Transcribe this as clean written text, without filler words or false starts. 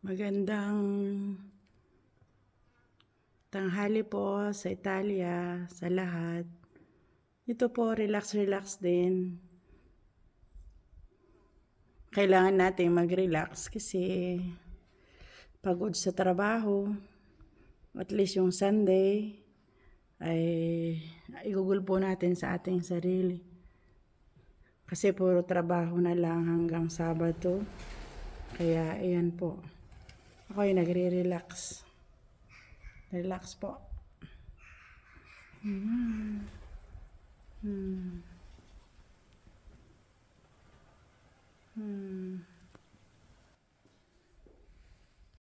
Magandang tanghali po sa Italia, sa lahat. Ito po, relax din. Kailangan nating mag-relax kasi pagod sa trabaho. At least yung Sunday ay igugol po natin sa ating sarili. Kasi puro trabaho na lang hanggang Sabado. Kaya ayan po. Ako ay nagre-relax. Relax po.